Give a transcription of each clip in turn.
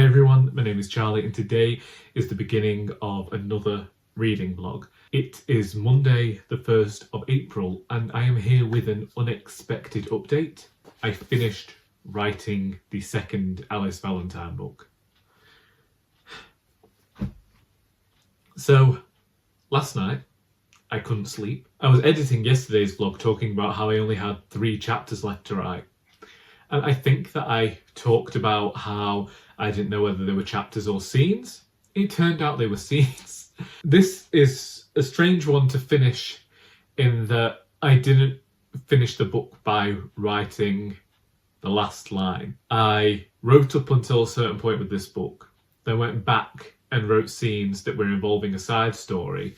everyone, my name is Charlie and today is the beginning of another reading vlog. It is Monday the 1st of April and I am here with an unexpected update. I finished writing the second Alice Valentine book. So last night I couldn't sleep. I was editing yesterday's vlog talking about how I only had 3 chapters left to write. And I think that I talked about how I didn't know whether they were chapters or scenes. It turned out they were scenes. This is a strange one to finish in that I didn't finish the book by writing the last line. I wrote up until a certain point with this book, then went back and wrote scenes that were involving a side story,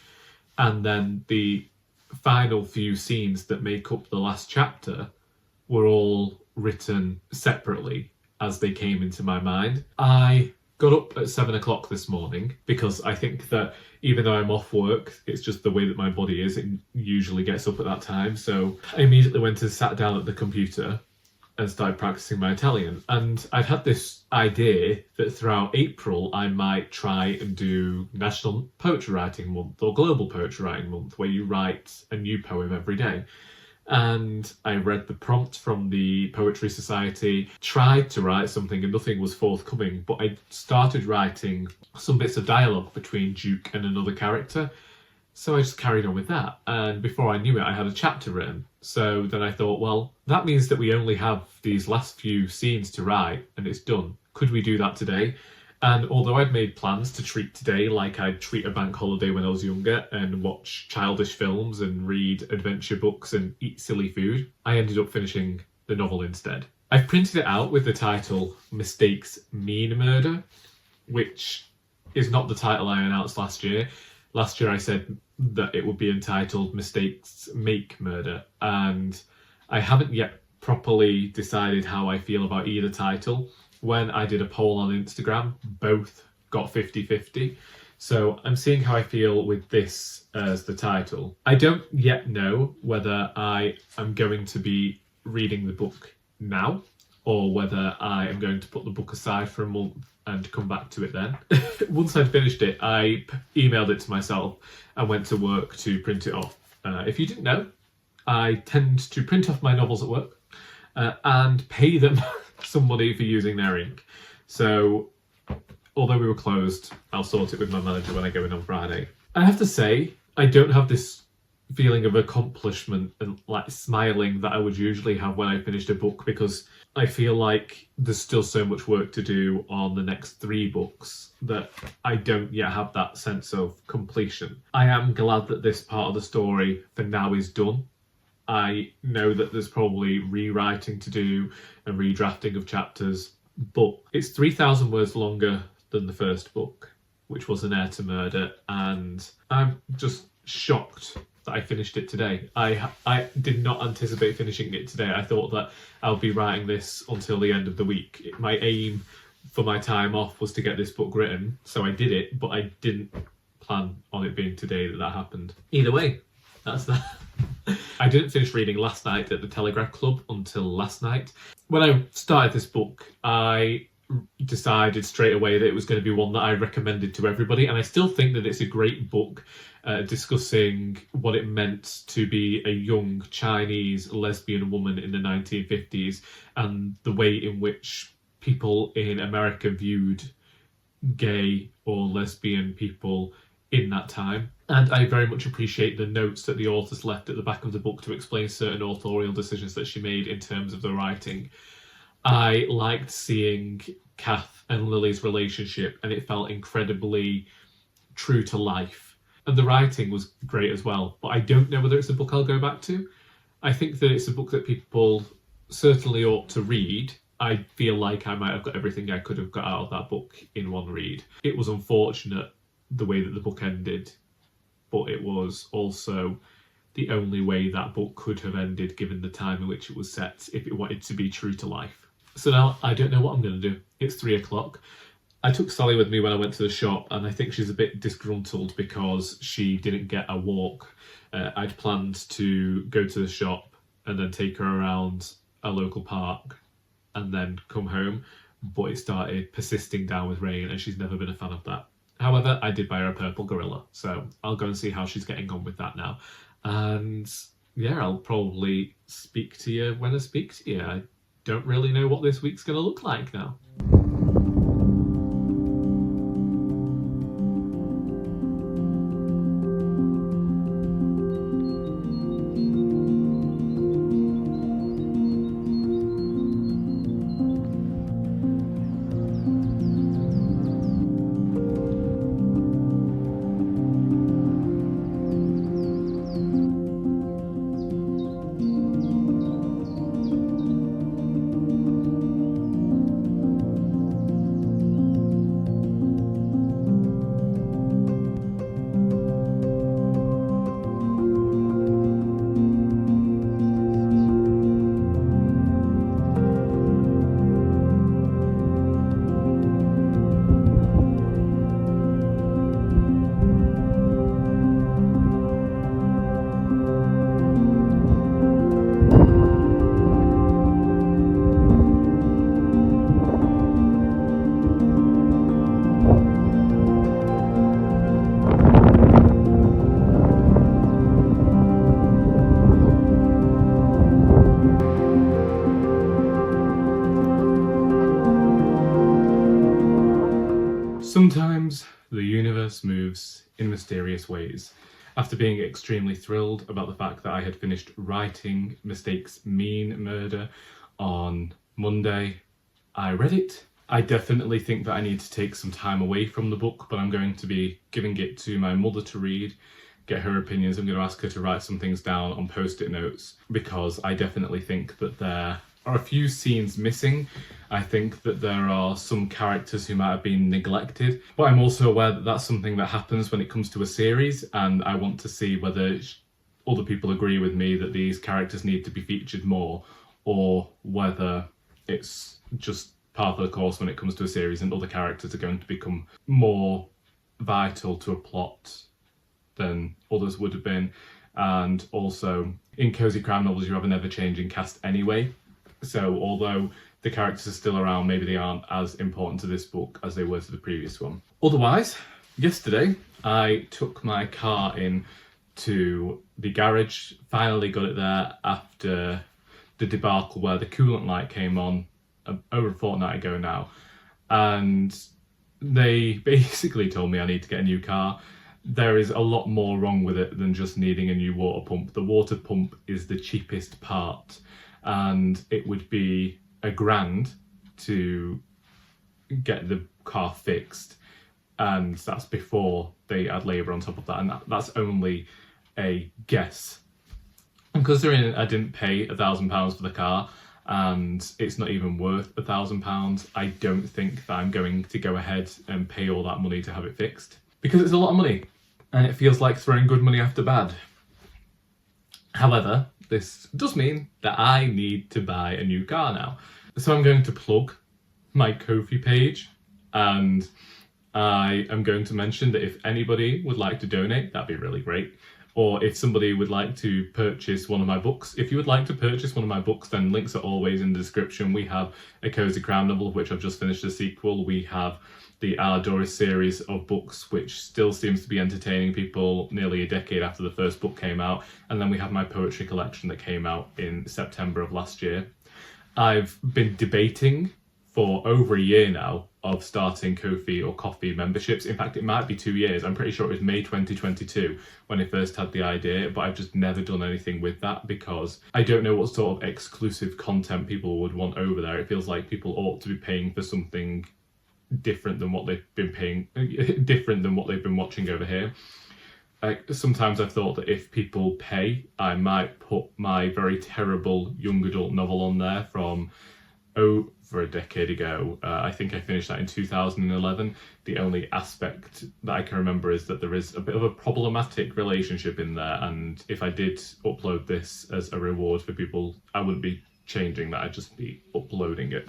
and then the final few scenes that make up the last chapter were all written separately as they came into my mind. I got up at 7 o'clock this morning because I think that even though I'm off work, it's just the way that my body is. It usually gets up at that time. So I immediately went and sat down at the computer and started practicing my Italian. And I'd had this idea that throughout April I might try and do National Poetry Writing Month or Global Poetry Writing Month, where you write a new poem every day. And I read the prompt from the Poetry Society, tried to write something and nothing was forthcoming, but I started writing some bits of dialogue between Duke and another character. So I just carried on with that, and before I knew it I had a chapter written. So then I thought, well, that means that we only have these last few scenes to write and it's done. Could we do that today? And although I'd made plans to treat today like I'd treat a bank holiday when I was younger and watch childish films and read adventure books and eat silly food, I ended up finishing the novel instead. I've printed it out with the title Mistakes Mean Murder, which is not the title I announced last year. Last year I said that it would be entitled Mistakes Make Murder, and I haven't yet properly decided how I feel about either title. When I did a poll on Instagram, both got 50-50. So I'm seeing how I feel with this as the title. I don't yet know whether I am going to be reading the book now or whether I am going to put the book aside for a month and come back to it then. Once I'd finished it, I emailed it to myself and went to work to print it off. If you didn't know, I tend to print off my novels at work and pay them some money for using their ink. So although we were closed, I'll sort it with my manager when I go in on Friday. I have to say, I don't have this feeling of accomplishment and like smiling that I would usually have when I finished a book, because I feel like there's still so much work to do on the next 3 books that I don't yet have that sense of completion. I am glad that this part of the story for now is done. I know that there's probably rewriting to do and redrafting of chapters, but it's 3,000 words longer than the first book, which was An Heir to Murder, and I'm just shocked that I finished it today. I did not anticipate finishing it today. I thought that I'll be writing this until the end of the week. My aim for my time off was to get this book written, so I did it, but I didn't plan on it being today that happened. Either way, that's that. I didn't finish reading last night at the Telegraph Club until last night. When I started this book, I decided straight away that it was going to be one that I recommended to everybody, and I still think that it's a great book discussing what it meant to be a young Chinese lesbian woman in the 1950s and the way in which people in America viewed gay or lesbian people in that time. And I very much appreciate the notes that the authors left at the back of the book to explain certain authorial decisions that she made in terms of the writing. I liked seeing Kath and Lily's relationship, and it felt incredibly true to life. And the writing was great as well, but I don't know whether it's a book I'll go back to. I think that it's a book that people certainly ought to read. I feel like I might have got everything I could have got out of that book in one read. It was unfortunate the way that the book ended, but it was also the only way that book could have ended given the time in which it was set if it wanted to be true to life. So now I don't know what I'm going to do. It's 3 o'clock. I took Sally with me when I went to the shop, and I think she's a bit disgruntled because she didn't get a walk. I'd planned to go to the shop and then take her around a local park and then come home, but it started persisting down with rain, and she's never been a fan of that. However, I did buy her a purple gorilla, so I'll go and see how she's getting on with that now. And yeah, I'll probably speak to you when I speak to you. I don't really know what this week's going to look like now. Sometimes the universe moves in mysterious ways. After being extremely thrilled about the fact that I had finished writing Mistakes Mean Murder on Monday, I read it. I definitely think that I need to take some time away from the book, but I'm going to be giving it to my mother to read, get her opinions. I'm going to ask her to write some things down on post-it notes, because I definitely think that there are a few scenes missing. I think that there are some characters who might have been neglected, but I'm also aware that that's something that happens when it comes to a series, and I want to see whether other people agree with me that these characters need to be featured more, or whether it's just part of the course when it comes to a series and other characters are going to become more vital to a plot than others would have been. And also, in cozy crime novels, you have an ever-changing cast anyway. So although the characters are still around, maybe they aren't as important to this book as they were to the previous one. Otherwise, yesterday I took my car in to the garage, finally got it there after the debacle where the coolant light came on over a fortnight ago now. And they basically told me I need to get a new car. There is a lot more wrong with it than just needing a new water pump. The water pump is the cheapest part, and it would be $1,000 to get the car fixed, and that's before they add labour on top of that, and that's only a guess. And considering I didn't pay £1,000 for the car, and it's not even worth £1,000, I don't think that I'm going to go ahead and pay all that money to have it fixed, because it's a lot of money and it feels like throwing good money after bad. However, this does mean that I need to buy a new car now. So I'm going to plug my Ko-fi page, and I am going to mention that if anybody would like to donate, that'd be really great. Or if somebody would like to purchase one of my books. If you would like to purchase one of my books, then links are always in the description. We have a cozy crime novel, of which I've just finished a sequel. We have the Our Doris series of books, which still seems to be entertaining people nearly a decade after the first book came out. And then we have my poetry collection that came out in September of last year. I've been debating for over a year now of starting Ko-fi or Ko-fi memberships. In fact, it might be 2 years. I'm pretty sure it was May 2022 when I first had the idea, but I've just never done anything with that because I don't know what sort of exclusive content people would want over there. It feels like people ought to be paying for something different than what they've been watching over here. Sometimes I've thought that if people pay, I might put my very terrible young adult novel on there from over a decade ago. I think I finished that in 2011. The only aspect that I can remember is that there is a bit of a problematic relationship in there, and if I did upload this as a reward for people, I wouldn't be changing that, I'd just be uploading it.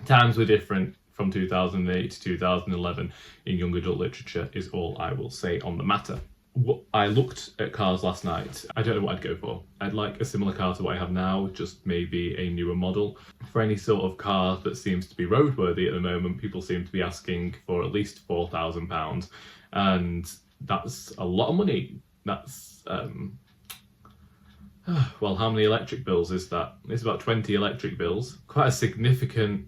Times were different from 2008 to 2011 in young adult literature is all I will say on the matter. I looked at cars last night. I don't know what I'd go for. I'd like a similar car to what I have now, just maybe a newer model. For any sort of car that seems to be roadworthy at the moment, people seem to be asking for at least £4,000, and that's a lot of money. That's well, how many electric bills is that? It's about 20 electric bills. Quite a significant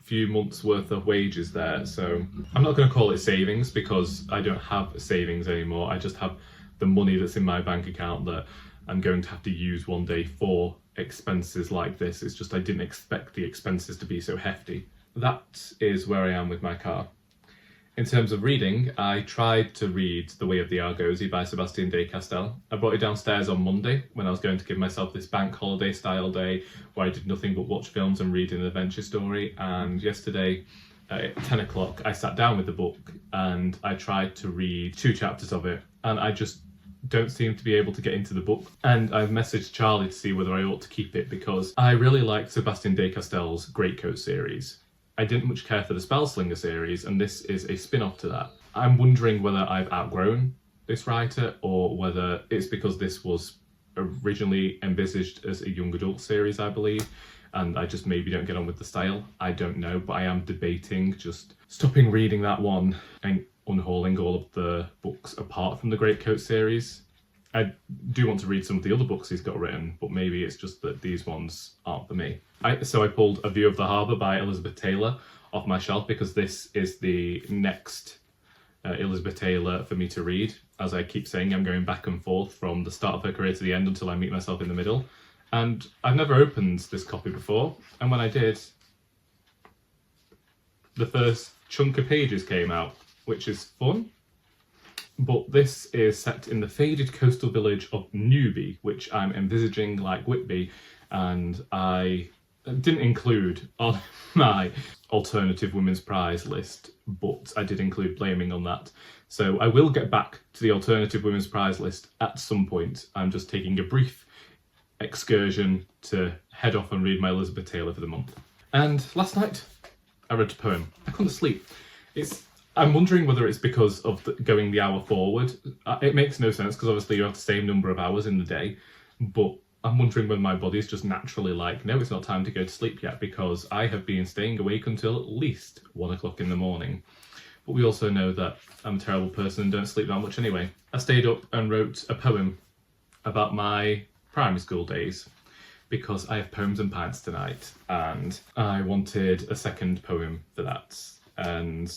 few months worth of wages there. So I'm not going to call it savings because I don't have savings anymore. I just have the money that's in my bank account that I'm going to have to use one day for expenses like this. It's just I didn't expect the expenses to be so hefty. That is where I am with my car. In terms of reading, I tried to read The Way of the Argosi by Sebastien de Castell. I brought it downstairs on Monday when I was going to give myself this bank holiday style day where I did nothing but watch films and read an adventure story. And yesterday at 10 o'clock, I sat down with the book and I tried to read 2 chapters of it, and I just don't seem to be able to get into the book. And I've messaged Charlie to see whether I ought to keep it because I really liked Sebastien de Castell's Greatcoat series. I didn't much care for the Spellslinger series, and this is a spin-off to that. I'm wondering whether I've outgrown this writer or whether it's because this was originally envisaged as a young adult series, I believe, and I just maybe don't get on with the style. I don't know, but I am debating just stopping reading that one and unhauling all of the books apart from the Greatcoat series. I do want to read some of the other books he's got written, but maybe it's just that these ones aren't for me. So I pulled A View of the Harbour by Elizabeth Taylor off my shelf because this is the next Elizabeth Taylor for me to read. As I keep saying, I'm going back and forth from the start of her career to the end until I meet myself in the middle. And I've never opened this copy before, and when I did, the first chunk of pages came out, which is fun. But this is set in the faded coastal village of Newby, which I'm envisaging like Whitby, and I didn't include on my alternative women's prize list, but I did include Blaming on that. So I will get back to the alternative women's prize list at some point. I'm just taking a brief excursion to head off and read my Elizabeth Taylor for the month. And last night, I read a poem. I couldn't sleep. I'm wondering whether it's because of going the hour forward. It makes no sense because obviously you have the same number of hours in the day, but I'm wondering whether my body's just naturally like, no, it's not time to go to sleep yet, because I have been staying awake until at least 1 o'clock in the morning. But we also know that I'm a terrible person and don't sleep that much anyway. I stayed up and wrote a poem about my primary school days because I have poems and pints tonight, and I wanted a second poem for that. And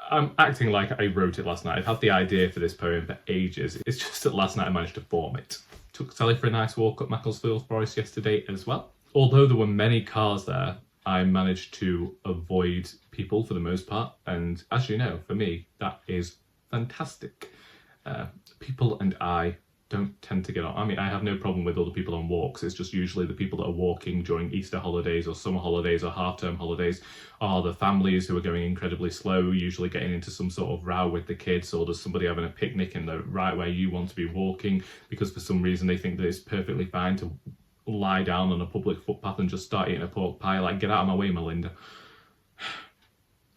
I'm acting like I wrote it last night. I've had the idea for this poem for ages. It's just that last night I managed to form it. Took Sally for a nice walk up Macclesfield Forest yesterday as well. Although there were many cars there, I managed to avoid people for the most part. And as you know, for me, that is fantastic. People and I don't tend to get on. I mean, I have no problem with other people on walks. It's just usually the people that are walking during Easter holidays or summer holidays or half-term holidays are the families who are going incredibly slow, usually getting into some sort of row with the kids, or there's somebody having a picnic in the right where you want to be walking because for some reason they think that it's perfectly fine to lie down on a public footpath and just start eating a pork pie. Like, get out of my way, Malinda.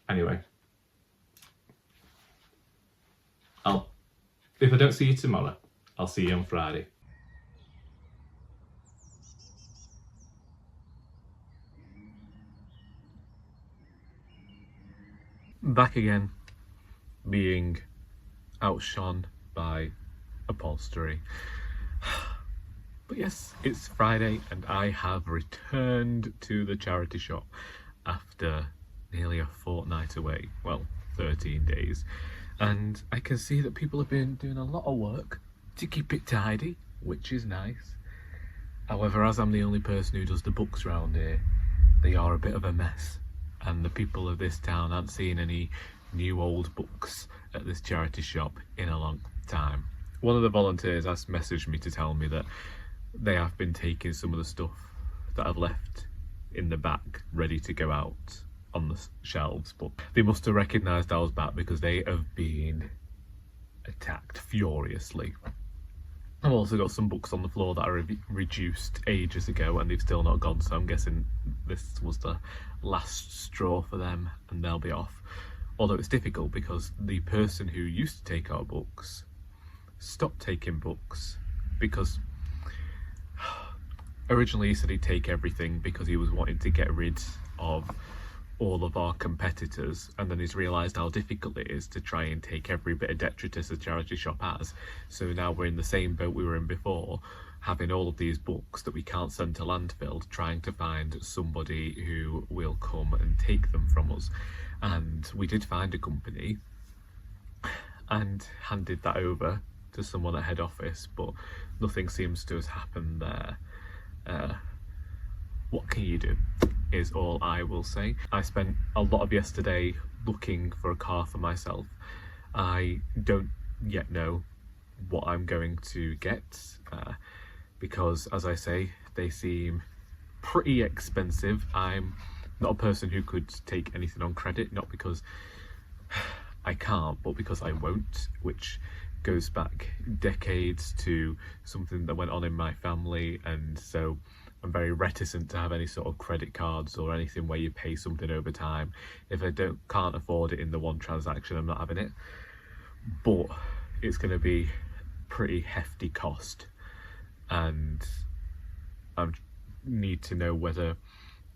Anyway. If I don't see you tomorrow, I'll see you on Friday. Back again, being outshone by upholstery. But yes, it's Friday and I have returned to the charity shop after nearly a fortnight away. Well, 13 days. And I can see that people have been doing a lot of work to keep it tidy, which is nice. However, as I'm the only person who does the books around here, they are a bit of a mess. And the people of this town aren't seeing any new old books at this charity shop in a long time. One of the volunteers has messaged me to tell me that they have been taking some of the stuff that I've left in the back ready to go out on the shelves, but they must have recognised I was back because they have been attacked furiously. I've also got some books on the floor that I reduced ages ago and they've still not gone, so I'm guessing this was the last straw for them and they'll be off. Although it's difficult because the person who used to take our books stopped taking books because originally he said he'd take everything because he was wanting to get rid of all of our competitors, and then he's realised how difficult it is to try and take every bit of detritus a charity shop has. So now we're in the same boat we were in before, having all of these books that we can't send to landfill, trying to find somebody who will come and take them from us. And we did find a company and handed that over to someone at head office, but nothing seems to have happened there. What can you do is all I will say. I spent a lot of yesterday looking for a car for myself. I don't yet know what I'm going to get because, as I say, they seem pretty expensive. I'm not a person who could take anything on credit, not because I can't, but because I won't, which goes back decades to something that went on in my family, and so I'm very reticent to have any sort of credit cards or anything where you pay something over time. If I can't afford it in the one transaction, I'm not having it. But it's going to be pretty hefty cost, and I need to know whether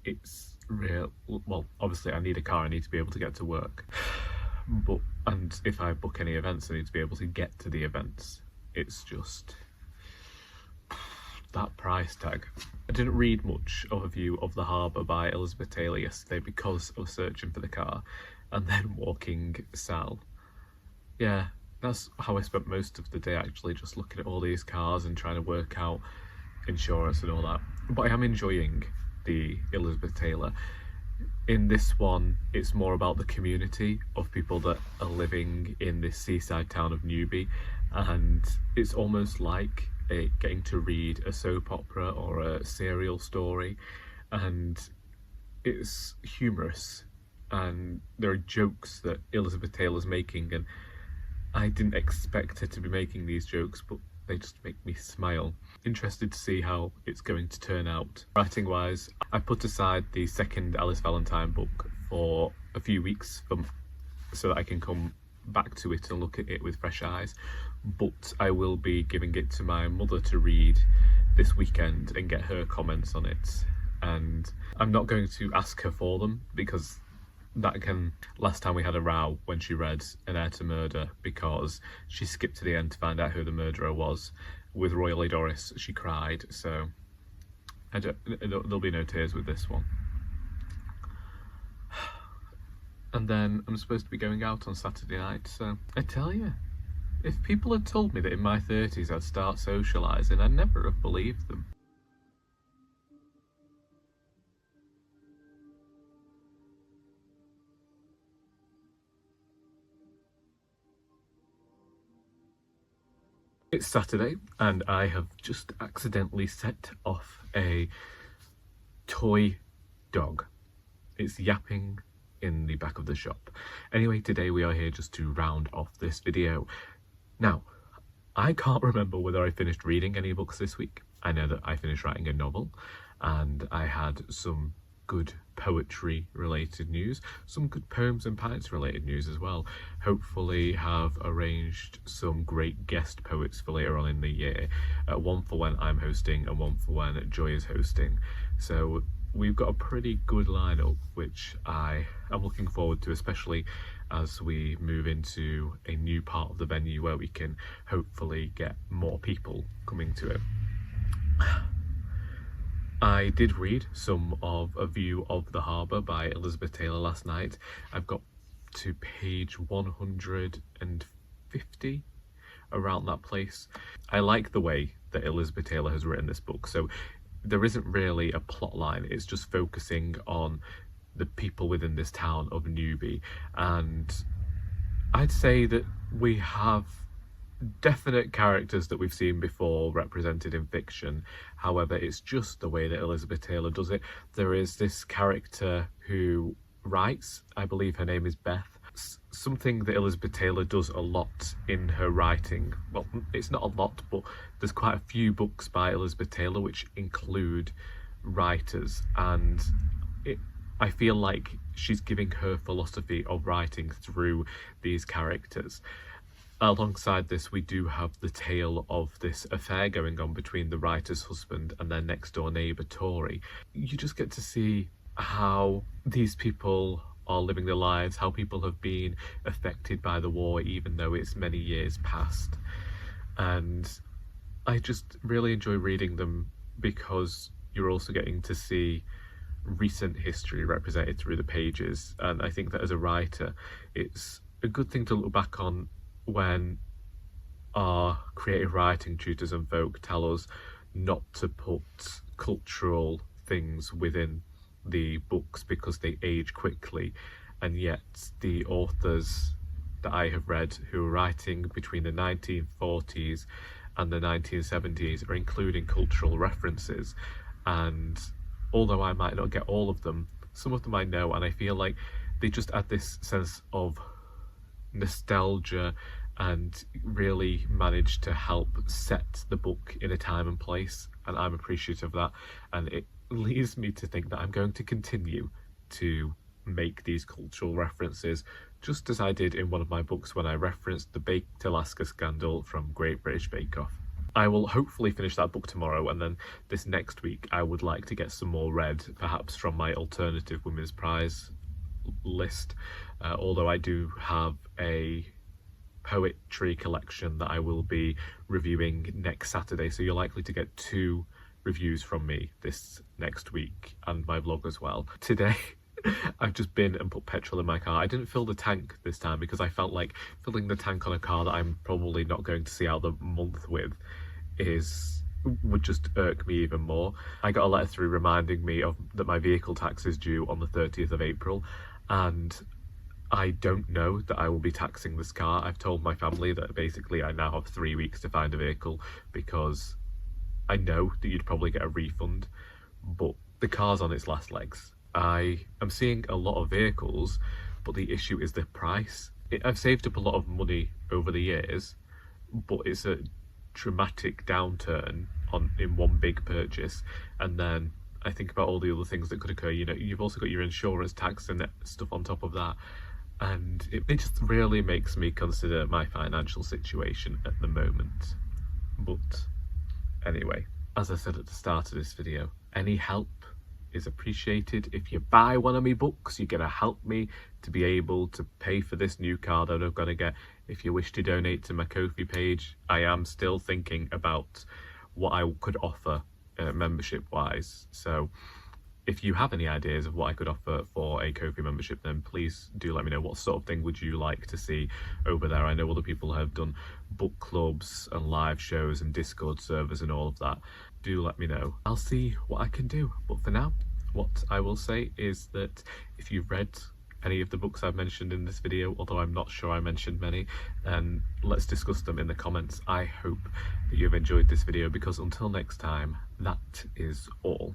it's real. Well, obviously I need a car, I need to be able to get to work. And if I book any events, I need to be able to get to the events. It's just that price tag. I didn't read much of a view of the Harbour by Elizabeth Taylor yesterday because I was searching for the car and then walking Sal. Yeah, that's how I spent most of the day, actually, just looking at all these cars and trying to work out insurance and all that. But I am enjoying the Elizabeth Taylor. In this one, it's more about the community of people that are living in this seaside town of Newby, and it's almost like getting to read a soap opera or a serial story, and it's humorous, and there are jokes that Elizabeth Taylor's making, and I didn't expect her to be making these jokes, but they just make me smile. Interested to see how it's going to turn out. Writing wise, I put aside the second Alice Valentine book for a few weeks so that I can come back to it and look at it with fresh eyes, but I will be giving it to my mother to read this weekend and get her comments on it. And I'm not going to ask her for them because last time we had a row when she read An Heir to Murder because she skipped to the end to find out who the murderer was. With Royally Doris, she cried, so there'll be no tears with this one. And then I'm supposed to be going out on Saturday night, so I tell you, if people had told me that in my 30s I'd start socialising, I'd never have believed them. It's Saturday and I have just accidentally set off a toy dog. It's yapping in the back of the shop. Anyway, today we are here just to round off this video. Now, I can't remember whether I finished reading any books this week. I know that I finished writing a novel and I had some good poetry related news, some good poems and pints related news as well. Hopefully have arranged some great guest poets for later on in the year, one for when I'm hosting and one for when Joy is hosting. So we've got a pretty good lineup, which I am looking forward to, especially as we move into a new part of the venue where we can hopefully get more people coming to it. I did read some of A View of the Harbour by Elizabeth Taylor last night. I've got to page 150, around that place. I like the way that Elizabeth Taylor has written this book. So there isn't really a plot line, it's just focusing on the people within this town of Newby. And I'd say that we have definite characters that we've seen before represented in fiction. However, it's just the way that Elizabeth Taylor does it. There is this character who writes, I believe her name is Beth. Something that Elizabeth Taylor does a lot in her writing, well, it's not a lot, but there's quite a few books by Elizabeth Taylor which include writers, and I feel like she's giving her philosophy of writing through these characters. Alongside this, we do have the tale of this affair going on between the writer's husband and their next door neighbour, Tori. You just get to see how these people are living their lives, how people have been affected by the war, even though it's many years past. And I just really enjoy reading them because you're also getting to see recent history represented through the pages. And I think that as a writer, it's a good thing to look back on when our creative writing tutors and folk tell us not to put cultural things within the books because they age quickly, and yet the authors that I have read who are writing between the 1940s and the 1970s are including cultural references, and although I might not get all of them, some of them I know, and I feel like they just add this sense of nostalgia and really manage to help set the book in a time and place, and I'm appreciative of that, and it leads me to think that I'm going to continue to make these cultural references, just as I did in one of my books when I referenced the Baked Alaska scandal from Great British Bake Off. I will hopefully finish that book tomorrow, and then this next week I would like to get some more read, perhaps from my alternative Women's Prize list, although I do have a poetry collection that I will be reviewing next Saturday, so you're likely to get 2 reviews from me this next week, and my vlog as well. Today I've just been and put petrol in my car. I didn't fill the tank this time because I felt like filling the tank on a car that I'm probably not going to see out the month with would just irk me even more. I got a letter through reminding me that my vehicle tax is due on the 30th of April, and I don't know that I will be taxing this car. I've told my family that basically I now have 3 weeks to find a vehicle because I know that you'd probably get a refund, but the car's on its last legs. I am seeing a lot of vehicles, but the issue is the price. I've saved up a lot of money over the years, but it's a dramatic downturn in one big purchase, and then I think about all the other things that could occur. You know, you've also got your insurance, tax and stuff on top of that, and it just really makes me consider my financial situation at the moment. But anyway, as I said at the start of this video, any help is appreciated. If you buy one of my books, you're gonna help me to be able to pay for this new car that I'm gonna get. If you wish to donate to my Ko-fi page, I am still thinking about what I could offer membership wise, so if you have any ideas of what I could offer for a Ko-fi membership, then please do let me know. What sort of thing would you like to see over there? I know other people have done book clubs and live shows and Discord servers and all of that. Do let me know. I'll see what I can do. But for now, what I will say is that if you've read any of the books I've mentioned in this video, although I'm not sure I mentioned many, then let's discuss them in the comments. I hope that you've enjoyed this video, because until next time, that is all.